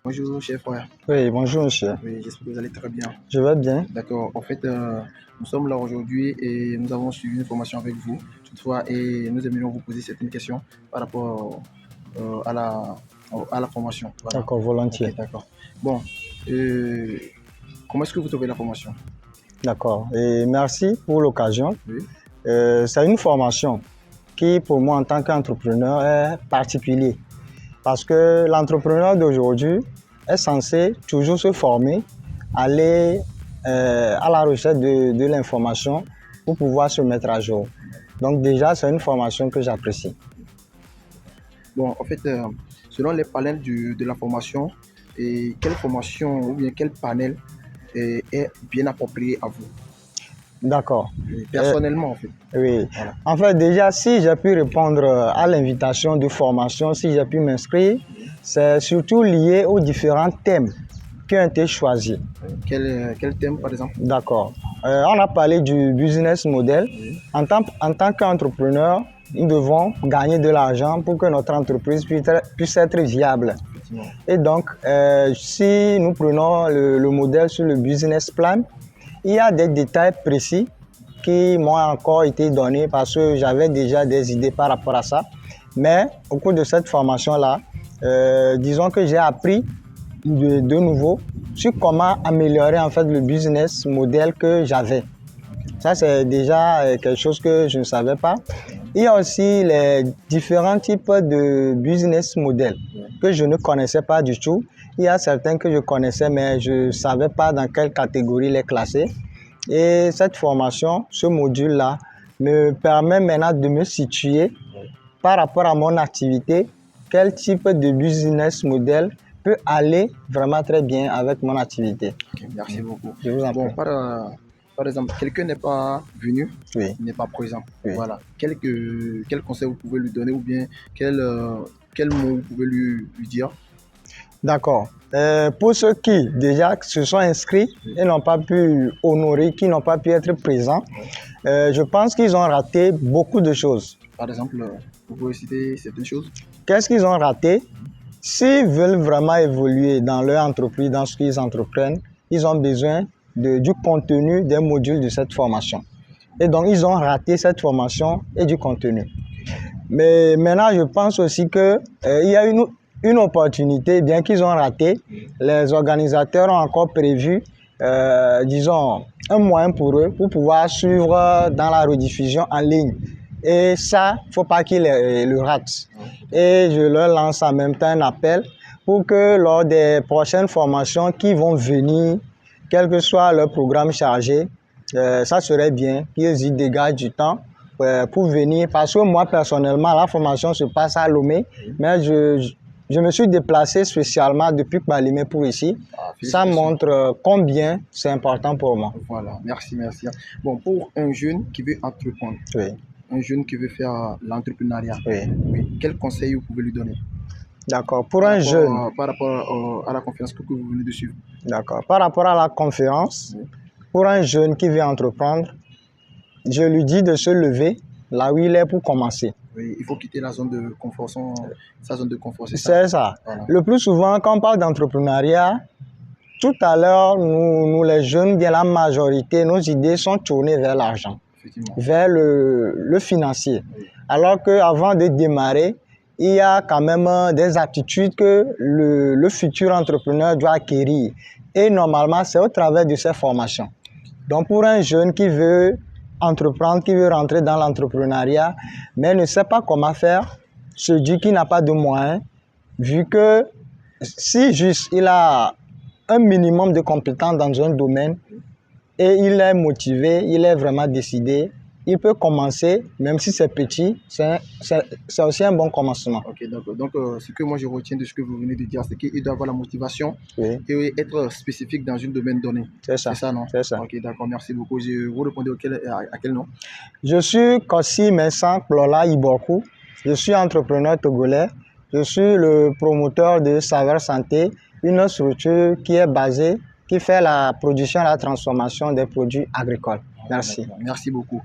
Bonjour, cher frère. Oui, bonjour monsieur. Oui, j'espère que vous allez très bien. Je vais bien. D'accord. En fait, nous sommes là aujourd'hui et nous avons suivi une formation avec vous. Toutefois, et nous aimerions vous poser certaines questions par rapport à la formation. Voilà. D'accord, volontiers. Ok, d'accord. Bon, comment est-ce que vous trouvez la formation? D'accord. Et merci pour l'occasion. Oui. C'est une formation qui, pour moi, en tant qu'entrepreneur, est particulière. Parce que l'entrepreneur d'aujourd'hui est censé toujours se former, aller à la recherche de l'information pour pouvoir se mettre à jour. Donc déjà, c'est une formation que j'apprécie. Bon, en fait, selon les panels de la formation, et quelle formation ou bien quel panel est bien approprié à vous? D'accord. Personnellement, en fait. Oui. Voilà. En fait, déjà, si j'ai pu répondre à l'invitation de formation, si j'ai pu m'inscrire, c'est surtout lié aux différents thèmes qui ont été choisis. Quel thème, par exemple? D'accord. On a parlé du business model. Oui. En tant qu'entrepreneur, nous devons gagner de l'argent pour que notre entreprise puisse être viable. Et donc, si nous prenons le modèle sur le business plan, il y a des détails précis qui m'ont encore été donnés parce que j'avais déjà des idées par rapport à ça. Mais au cours de cette formation-là, disons que j'ai appris de nouveau sur comment améliorer en fait le business model que j'avais. Ça, c'est déjà quelque chose que je ne savais pas. Il y a aussi les différents types de business models que je ne connaissais pas du tout. Il y a certains que je connaissais, mais je ne savais pas dans quelle catégorie les classer. Et cette formation, ce module-là, me permet maintenant de me situer par rapport à mon activité, quel type de business model peut aller vraiment très bien avec mon activité. Okay, merci beaucoup. Je vous en prie. Par exemple, quelqu'un n'est pas venu, oui. n'est pas présent. Oui. Voilà. Quel conseil vous pouvez lui donner ou bien quel mot vous pouvez lui dire? D'accord. Pour ceux qui déjà se sont inscrits et n'ont pas pu honorer, qui n'ont pas pu être présents, je pense qu'ils ont raté beaucoup de choses. Par exemple, vous pouvez citer certaines choses? Qu'est-ce qu'ils ont raté? S'ils veulent vraiment évoluer dans leur entreprise, dans ce qu'ils entreprennent, ils ont besoin du contenu des modules de cette formation. Et donc, ils ont raté cette formation et du contenu. Mais maintenant, je pense aussi qu'il y a une opportunité, bien qu'ils ont raté. Les organisateurs ont encore prévu, disons, un moyen pour eux pour pouvoir suivre dans la rediffusion en ligne. Et ça, il ne faut pas qu'ils le ratent. Et je leur lance en même temps un appel pour que lors des prochaines formations qui vont venir, quel que soit leur programme chargé, ça serait bien qu'ils y dégagent du temps pour venir. Parce que moi, personnellement, la formation se passe à Lomé, mais je me suis déplacé spécialement depuis Balimé pour ici. Ça montre combien c'est important pour moi. Voilà, merci. Bon, pour un jeune qui veut entreprendre, oui. Un jeune qui veut faire l'entrepreneuriat, oui. Quel conseil vous pouvez lui donner? D'accord. Pour un jeune. Par rapport à la conférence que vous venez de suivre. D'accord. Par rapport à la conférence, pour un jeune qui veut entreprendre, je lui dis de se lever là où il est pour commencer. Oui, il faut quitter la zone de confort, sa zone de confort. C'est ça. Voilà. Le plus souvent, quand on parle d'entrepreneuriat, tout à l'heure, nous les jeunes, bien la majorité, nos idées sont tournées vers l'argent, vers le financier. Oui. Alors qu'avant de démarrer, il y a quand même des aptitudes que le futur entrepreneur doit acquérir. Et normalement, c'est au travers de ces formations. Donc, pour un jeune qui veut entreprendre, qui veut rentrer dans l'entrepreneuriat, mais ne sait pas comment faire, se dit qu'il n'a pas de moyens, vu que si juste il a un minimum de compétences dans un domaine et il est motivé, il est vraiment décidé, il peut commencer, même si c'est petit, c'est aussi un bon commencement. Ok, donc ce que moi je retiens de ce que vous venez de dire, c'est qu'il doit avoir la motivation et être spécifique dans un domaine donné. C'est ça. C'est ça, non? C'est ça. Ok, d'accord, merci beaucoup. Vous répondez à quel nom? Je suis Kossi Mensang Plola Iborkou. Je suis entrepreneur togolais. Je suis le promoteur de Saveur Santé, une structure qui est basée, qui fait la production et la transformation des produits agricoles. Merci. Merci beaucoup.